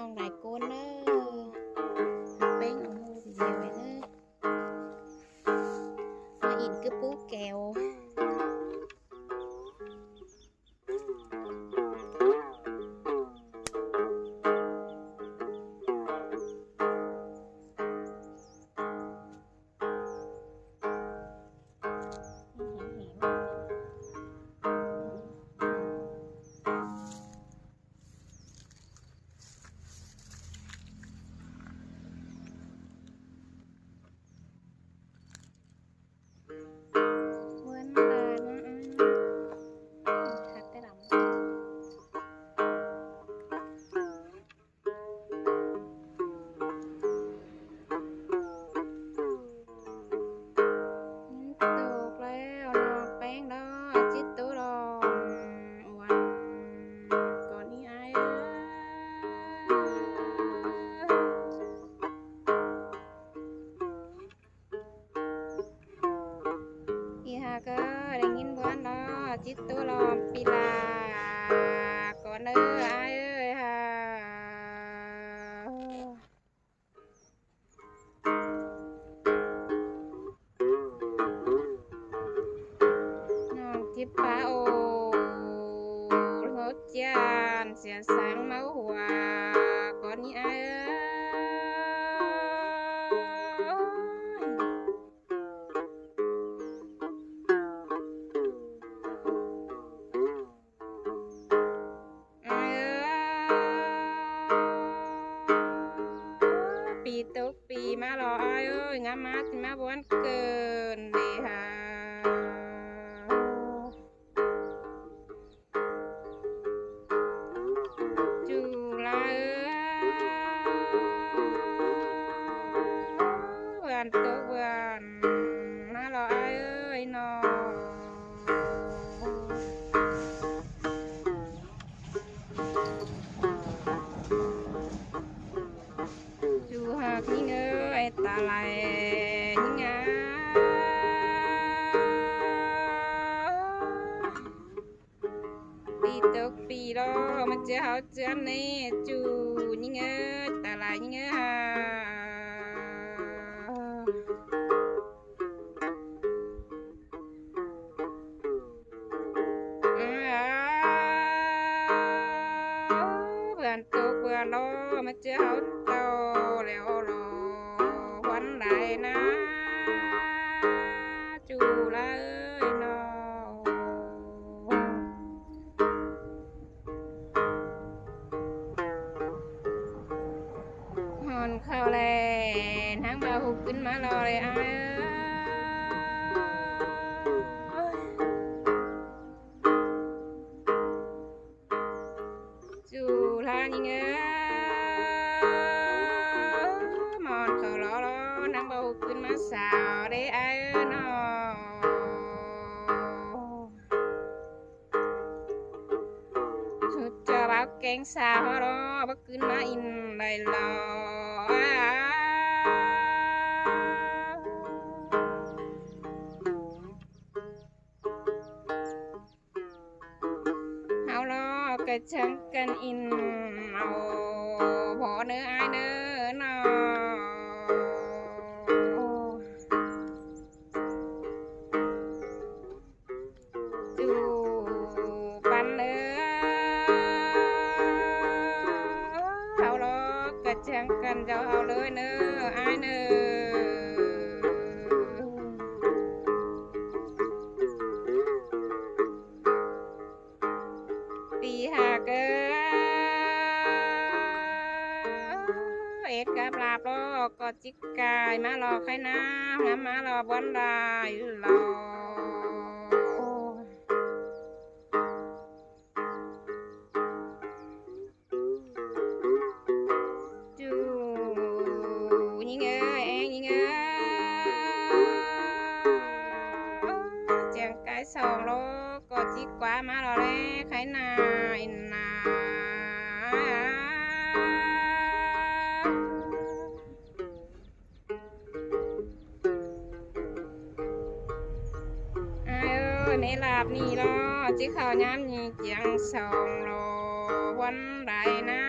องหลายโกนเด้อแป้งเอาหูสิเดียวไว้เด้อมาอินคือปูแก้วก็ได้ยินบ่เนาะจิตตัวลอมปีลาก่อนเด้ออ้ายเอ้ยค่ะน้องจิบปาโอรถจานเสียสังเมาหัวก่อนนี้อ้ายปีตกปีมาหรออ้ายเอ้ยงามมาสิมาบ่วันเกินเด้ฮะจุฬาวันตกวันมาหรออ้ายเอ้ยน้องนี่เงยตาไหลนี่งาปีตกปีรอมันจะเฮาเจือนนี่จูนี่เงยตาไหลนี่เงยเพื่อนตกเพื่อนรอมันจะเฮาโตแล้วรอวันใดนะจูลาเอ้ยน้องหอนเข้าแลนางบ่าวหุบขึ้นมารอเลยอ้ายจูลานี่เงยขึ้นมาสาวได้ไอ้น้องชุดจะรักแกงสาวรอบักขึ้นมาอินได้รอเฮารอกระชังกันอินเอาพอเนื้อไอ้เนื้อน้องจังกันเจ้าเอาเลยเนออ้ายเนอตีหาเกเอ็ดกับลาบโลก็จิกกายมารอใครน้ำมารอบวันได้รอสองโลก็จิกกว่ามาแล้วแลใครนาอินนาอ้ายเอ้ยไม่หลับนี่รอจิข้าวยามนี่เจียงสองโลวันใดนะ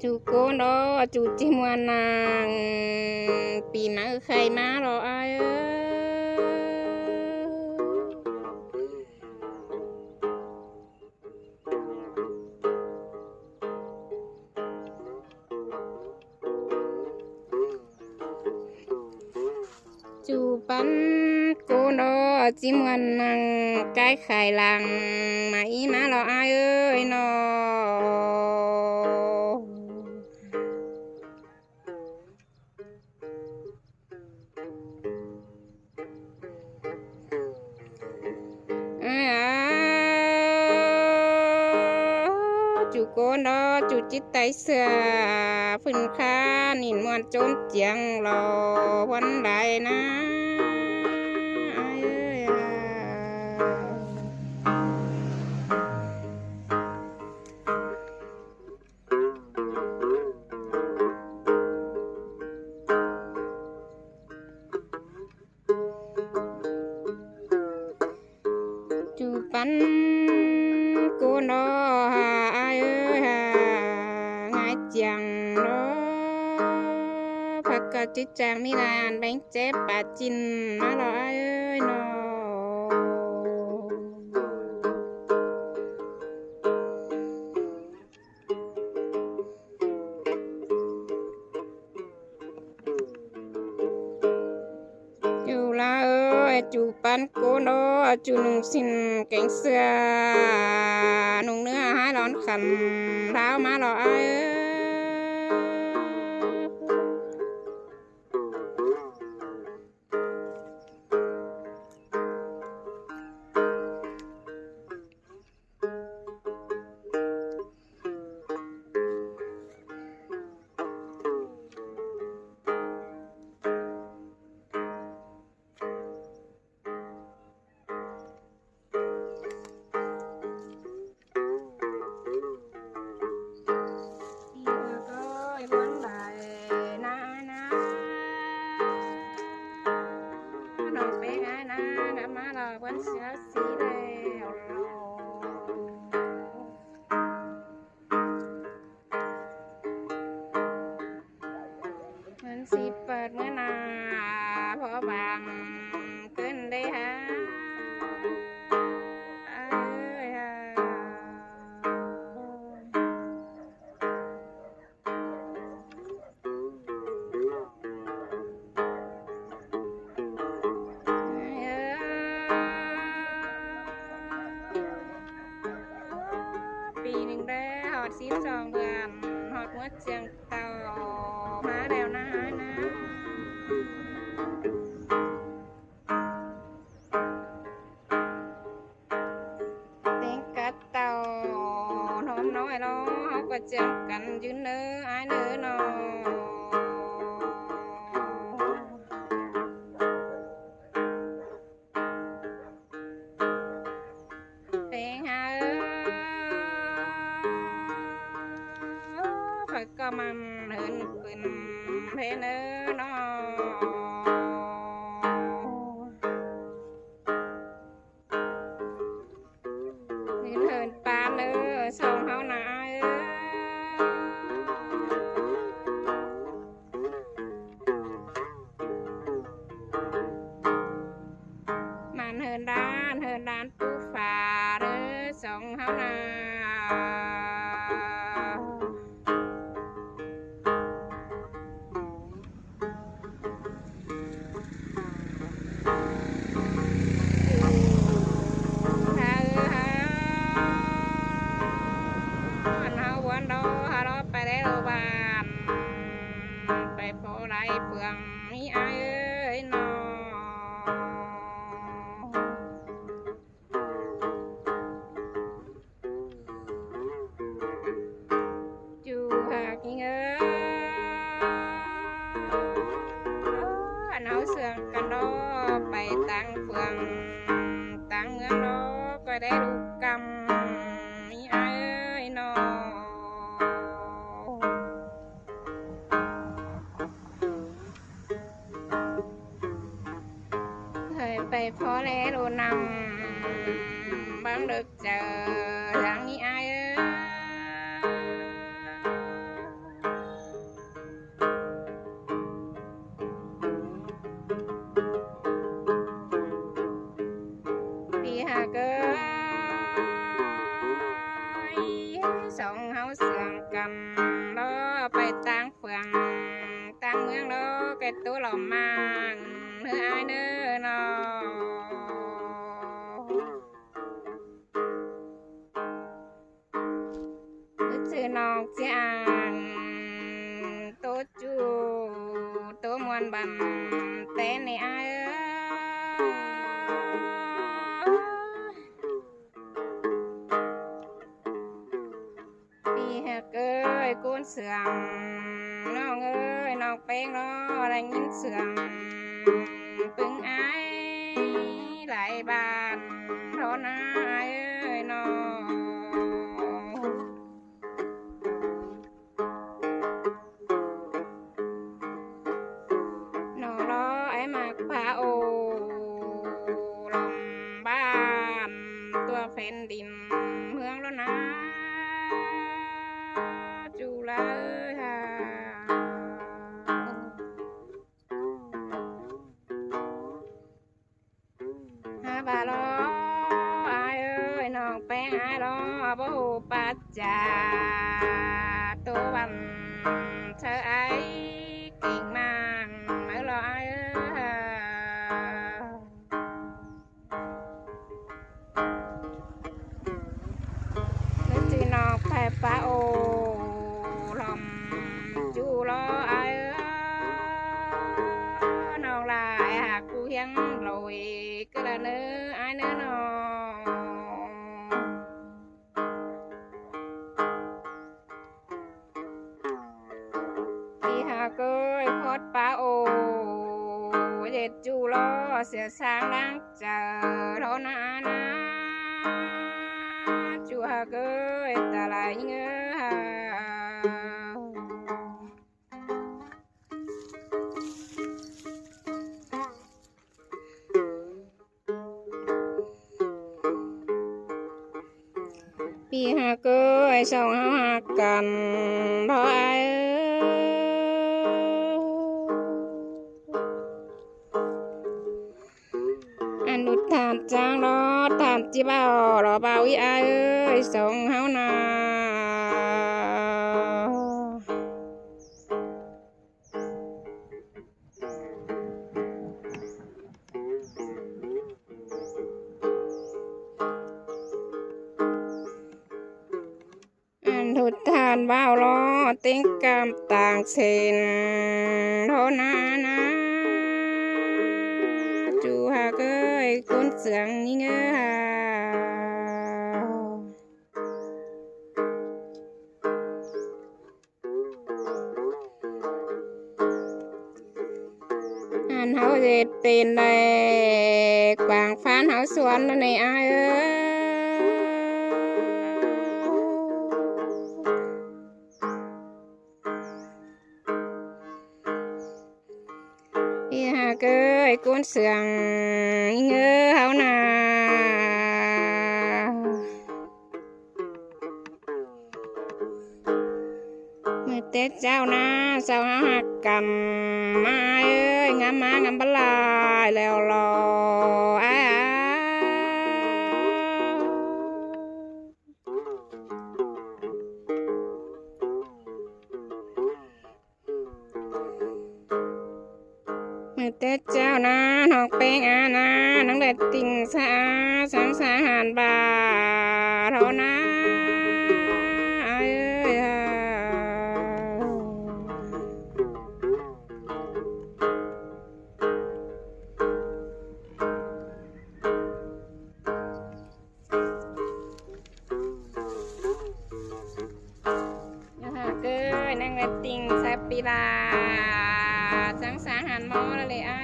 จูโกนดอจูจิมวนนางปีหน้าใครมารออ้ายจูปันโกนดอจิมวนนางใกล้ไข่หลังมาอีมารออ้ายเอ้ยนอจูโกนดอจูจิตไตเสือพื้นค้านินมวนโจมเจียงรอวันใดนะจูปันโกนดอหาอ้ายเอ้ยหาง่ายจังดอผักกะจิตแจงมีลายอันแบงเจ็บปาจินมาดออ้ายเอ้ยนออยู่ละเอ้ยจูปันโกนดอจูนุ่งสินแกงเสือนุ่งเนื้อให้ร้อนขันเท้ามาดออ้ายเอ้ยวันเสียสีแล้วมันสิเปิดเมื่อนาพอบางเกินได้ฮะปีหนึ่งได้หอด12 เดือนหอดหัวเจียงเต่ามาแล้วนะเต็งกัดเต่าน้อมน้อยรอเขาก็เจียงกันยืนเนื้ออ้ายเนื้อนอก็มันเหินปืนเพเนอนอเหินปานเนอส่งเฮาหนามันเหินด้านปูฟ้าเด้อส่งเฮาหนาไปแล้วบ้านไปพอไรเพื่องมีอ้ายเอ้ยนอจูหักเงือเนาเสื่องกันดอไปตั้งเพื่องตั้งเงินดอก็ได้ลูกกำมีอ้ายเอ้ยนอไปพอแล้วนำบางเด็กเจออย่างนี้อ้าย cái tố lòng mang nữa ai nữa nó chứ nó chàng tố chú tố muôn bằng tên này ai đi hạt ơi cuốn sườnน้องเอ้ยน้องเป้งน้อได้ยินเสียงปึงอ้ายหลายบ้านโทนาเอ้ยน้องน้องรอไอ้หมากพาโอลมบ้านตัวแผ่นดินเมืองแล้วนะจุฬาบาลอายเอ้ยน้องแป้งอายรอบ่ฮู้ปัจจาตัววันเธอไอ้กิ่งมังเมื่อรออายนึกจีน้องไปป้าโอลมจูรออายน้องลายหากกูยังลอยก็ละเนื้ออายเนื้อน้องที่หากเอ้ยพอดป้าโอเด็ดจูรอเสียสร้างดังเจอเท่านั้นนะจูหากเอ้ยตาลายเงือพี่หากเอ้ยสองเฮาหักกันเพราะอายอันดุจทานจางรอทานจิบ่าวรอบ่าวอีอายเอ้ยสองเฮานาทุกท่านบ่าวรอติ้งกำต่างเส้นโทนานะจูหากเอ้ยกุนเสียงนี่เงออันเฮาเจ็ดเป็นได้กวางฟ้านเฮาสวนในอายเอ้ยพี่หากเอ้ยกุนเสียงเงือเฮานาเมื่อแต่เจ้านาเจ้าหักกันมาเอ้ยงามมางามบลายแล้วรอแต่เจ้านะน้องเป้งอานะน้องเด็ดติ่งสาสังสาหารบาเท่านะเกิดนั่งเด็ดติ่งสาปีลาสังสาหารมอเลยไอ้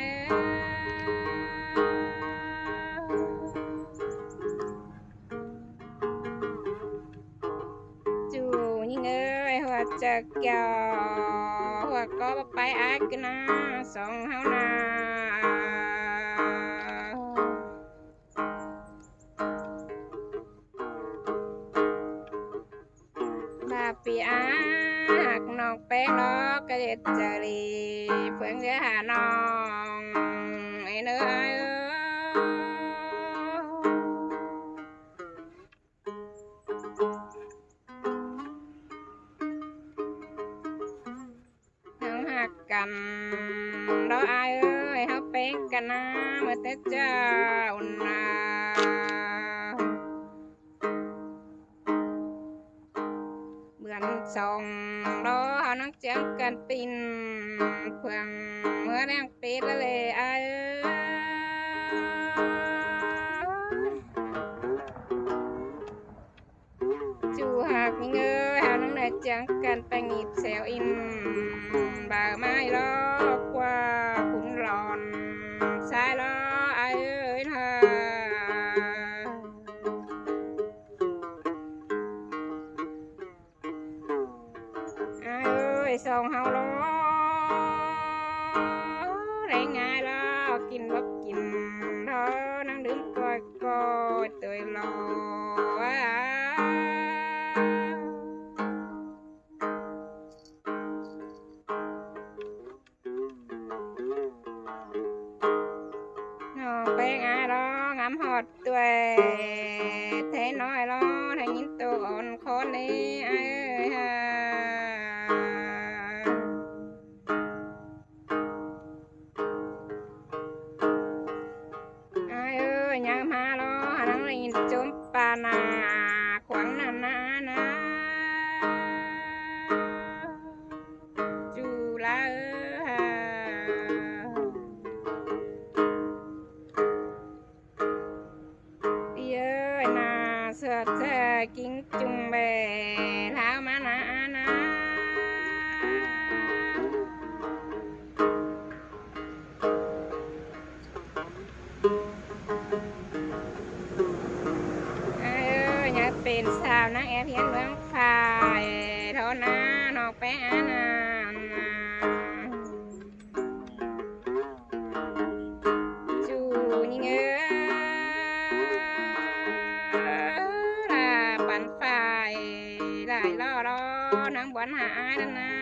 จูยิ่งเอ้ยหัวจะเกี่ยวหัวก็ไปไอ้กันนะสองเฮานาบาปีอาน้องแป้งน้องกระเด็ดจรีเพื่อนจะหาน้องไอ้เนื้อน้องหัก กันดอกอายเอ้ยเฮาเป็นกันนะเมื่อแต่เจ้านาเหมือนสองดอกเฮานักจังกันปินเพื่องเมื่อแรงปิดเลยอายจูหักเงยเฮานังได้จังกันไปงีบแซวอินบ่าไม้ล้อกว่าขุนหลอนสายล้ออายเอ้ยนะอายเอ้ยส่องเฮาล้อได้ง่ายล้อกินบ่กินท้อนั่งดื่มก้อยก้อยเตยรอแป้งอายร้องงามหอดตัวเทน้อยร้องให้ยินตัวอ่อนคนนี้อายเอ้ยฮะอายเอ้ยยังมาร้องนั่งได้ยินจมปานาขวางนานะจูลาเสือเธอกิ้งจุงเบเท้ามานะเอ้ยอยากเป็นสาวนางแอบเพียนเมืองฝ่ายเท่านั้นออกไปหานานจูนี่เงปั่นไฟได้รอนังบวนหานั่นนะ